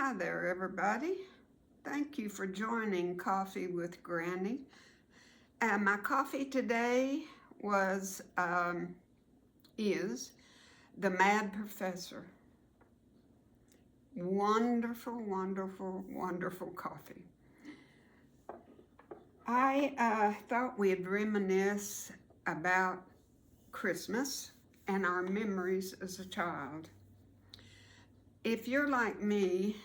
Hi there, everybody. Thank you for joining Coffee with Granny. My coffee today is the Mad Professor. Wonderful, wonderful, wonderful coffee. I thought we'd reminisce about Christmas and our memories as a child. If you're like me,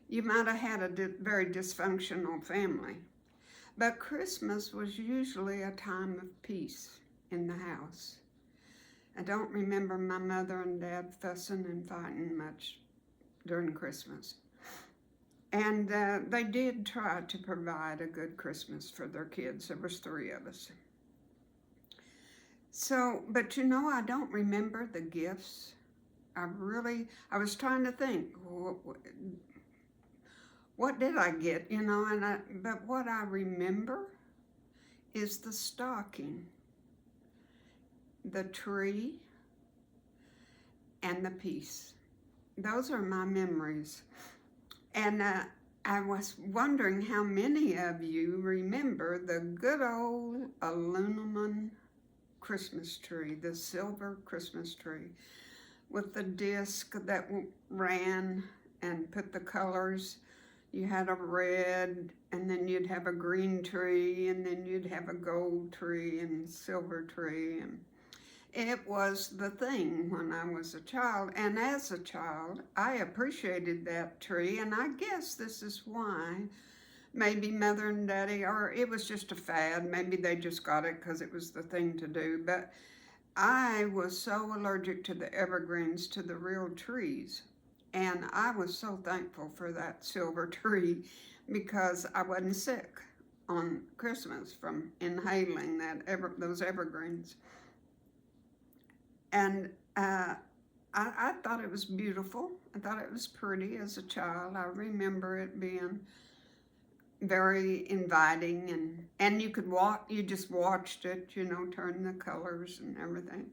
you might have had a very dysfunctional family. But Christmas was usually a time of peace in the house. I don't remember my mother and dad fussing and fighting much during Christmas. And they did try to provide a good Christmas for their kids. There was 3 of us. So, but I don't remember the gifts. I was trying to think, what did I get, but what I remember is the stocking, the tree, and the peace. Those are my memories. And I was wondering how many of you remember the good old aluminum Christmas tree, the silver Christmas tree, with the disc that ran and put the colors. You had a red, and then you'd have a green tree, and then you'd have a gold tree and silver tree. And it was the thing when I was a child. And as a child, I appreciated that tree, and I guess this is why maybe Mother and Daddy, or it was just a fad. Maybe they just got it because it was the thing to do. But I was so allergic to the evergreens, to the real trees. And I was so thankful for that silver tree because I wasn't sick on Christmas from inhaling those evergreens. And I thought it was beautiful. I thought it was pretty as a child. I remember it being very inviting, and you could walk. You just watched it, turn the colors and everything.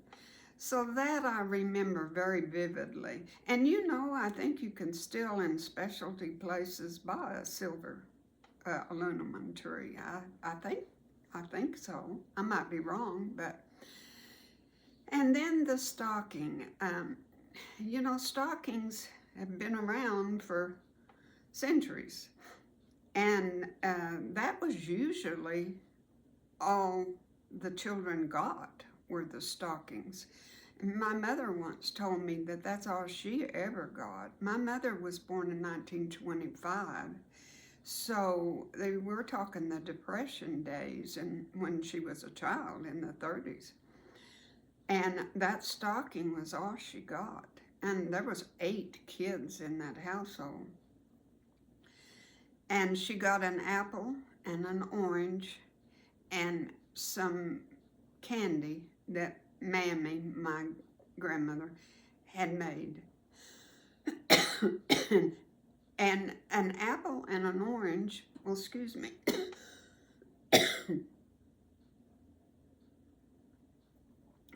So that I remember very vividly. And I think you can still in specialty places buy a silver aluminum tree. I think so. I might be wrong, but. And then the stocking. Stockings have been around for centuries. And that was usually all the children got were the stockings. My mother once told me that that's all she ever got. My mother was born in 1925, so they were talking the Depression days and when she was a child in the 30s. And that stocking was all she got. And there was 8 kids in that household. And she got an apple and an orange and some candy that Mammy, my grandmother, had made. And an apple and an orange, excuse me.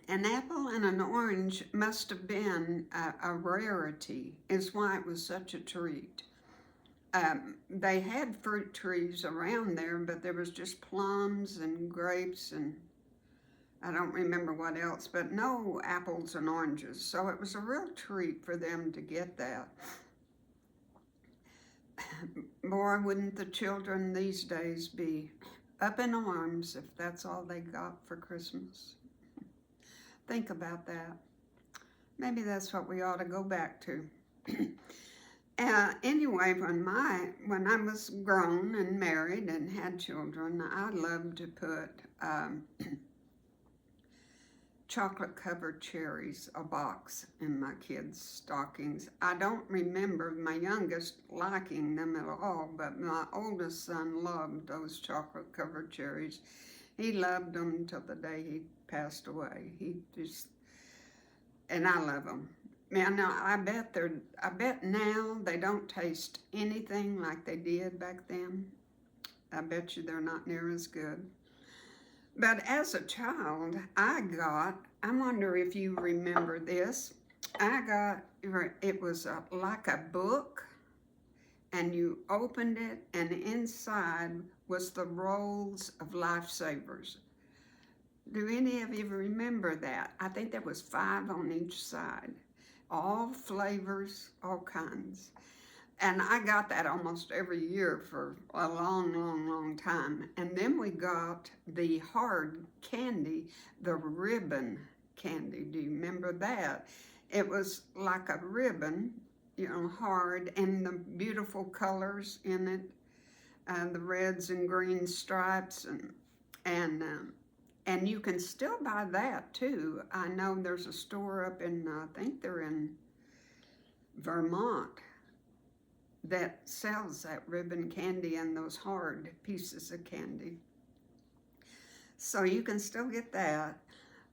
An apple and an orange must have been a rarity, is why it was such a treat. They had fruit trees around there, but there was just plums and grapes and I don't remember what else, but no apples and oranges. So it was a real treat for them to get that. Boy, wouldn't the children these days be up in arms if that's all they got for Christmas. Think about that. Maybe that's what we ought to go back to. Anyway, when I was grown and married and had children, I loved to put chocolate-covered cherries, a box, in my kids' stockings. I don't remember my youngest liking them at all, but my oldest son loved those chocolate-covered cherries. He loved them till the day he passed away. And I love them. Now, I bet now they don't taste anything like they did back then. I bet you they're not near as good. But as a child, I wonder if you remember this, it was like a book and you opened it, and inside was the rolls of lifesavers. Do any of you remember that? I think there was 5 on each side. All flavors, all kinds. And I got that almost every year for a long, long, long time. And then we got the hard candy, the ribbon candy. Do you remember that? It was like a ribbon, hard, and the beautiful colors in it, the reds and green stripes, and and you can still buy that too. I know there's a store up in, I think they're in Vermont, that sells that ribbon candy and those hard pieces of candy. So you can still get that.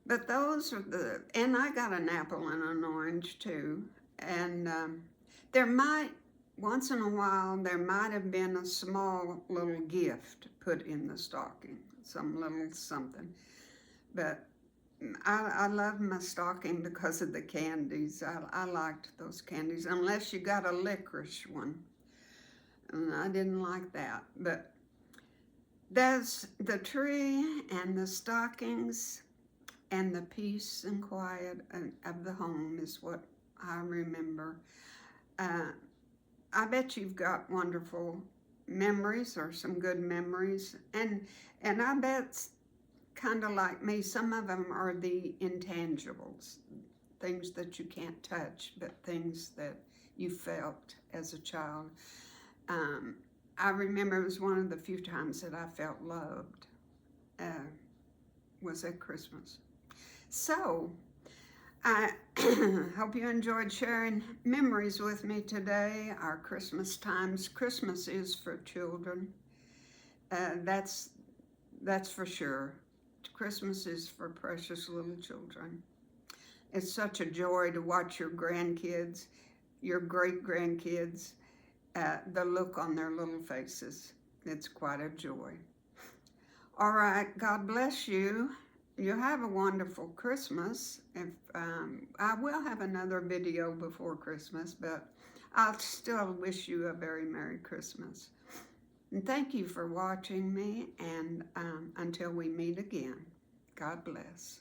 But those are and I got an apple and an orange too. And there might, once in a while, there might have been a small little gift put in the stocking, some little something. But I love my stocking because of the candies. I liked those candies, unless you got a licorice one. And I didn't like that. But there's the tree and the stockings and the peace and quiet of the home is what I remember. I bet you've got wonderful memories or some good memories. And I bet, kind of like me, some of them are the intangibles, things that you can't touch, but things that you felt as a child. I remember it was one of the few times that I felt loved, was at Christmas. So, I hope you enjoyed sharing memories with me today, our Christmas times. Christmas is for children. That's for sure. Christmas is for precious little children. It's such a joy to watch your grandkids, your great-grandkids, the look on their little faces. It's quite a joy. All right, God bless you. You have a wonderful Christmas. I will have another video before Christmas, but I'll still wish you a very Merry Christmas. And thank you for watching me, and until we meet again, God bless.